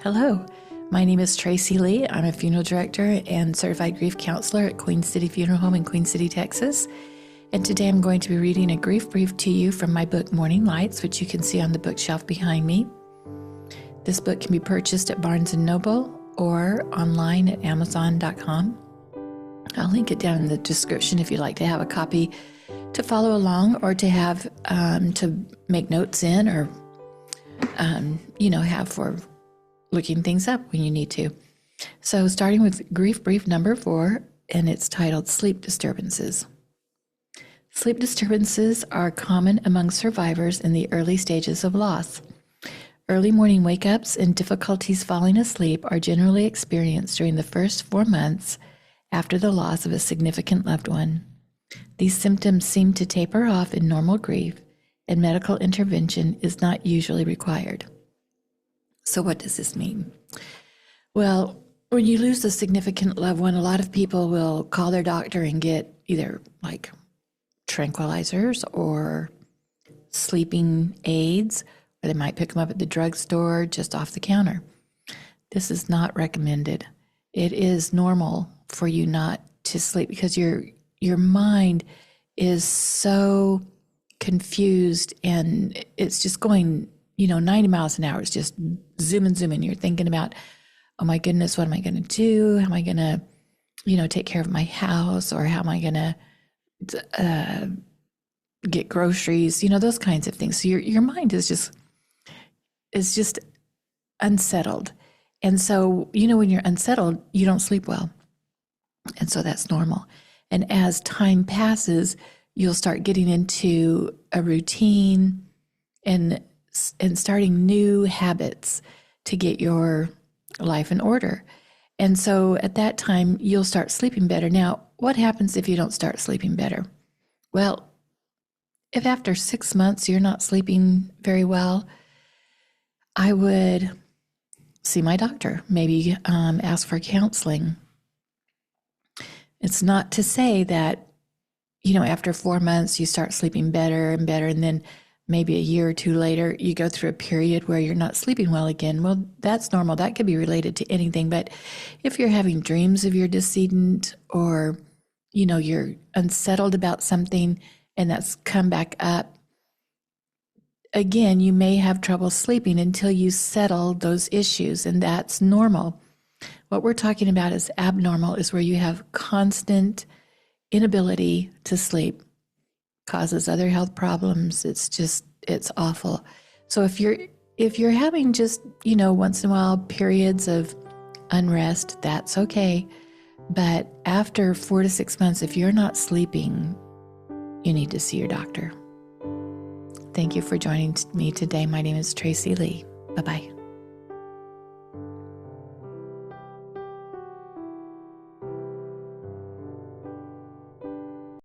Hello, my name is Tracy Lee. I'm a funeral director and certified grief counselor at Queen City Funeral Home in Queen City, Texas. And today I'm going to be reading a grief brief to you from my book, Morning Lights, which you can see on the bookshelf behind me. This book can be purchased at Barnes & Noble or online at Amazon.com. I'll link it down in the description if you'd like to have a copy to follow along or to have to make notes in or, have for looking things up when you need to. So starting with grief brief number 4, and it's titled Sleep Disturbances. Sleep disturbances are common among survivors in the early stages of loss. Early morning wake-ups and difficulties falling asleep are generally experienced during the first 4 months after the loss of a significant loved one. These symptoms seem to taper off in normal grief, and medical intervention is not usually required. So what does this mean? Well, when you lose a significant loved one, a lot of people will call their doctor and get either like tranquilizers or sleeping aids, or they might pick them up at the drugstore just off the counter. This is not recommended. It is normal for you not to sleep because your mind is so confused and it's just going 90 miles an hour. It's just zooming. You're thinking about, oh my goodness, what am I going to do? How am I going to, take care of my house? Or how am I going to get groceries? Those kinds of things. So your mind is just unsettled. And so, when you're unsettled, you don't sleep well. And so that's normal. And as time passes, you'll start getting into a routine and starting new habits to get your life in order. And so at that time, you'll start sleeping better. Now, what happens if you don't start sleeping better? Well, if after 6 months you're not sleeping very well, I would see my doctor, maybe ask for counseling. It's not to say that, after 4 months you start sleeping better and better, and then maybe a year or two later, you go through a period where you're not sleeping well again. Well, that's normal. That could be related to anything. But if you're having dreams of your decedent or, you're unsettled about something and that's come back up, again, you may have trouble sleeping until you settle those issues, and that's normal. What we're talking about is abnormal, is where you have constant inability to sleep. Causes other health problems. It's awful. So if you're having just, once in a while periods of unrest, that's okay. But after 4 to 6 months, if you're not sleeping, you need to see your doctor. Thank you for joining me today. My name is Tracy Lee. Bye-bye.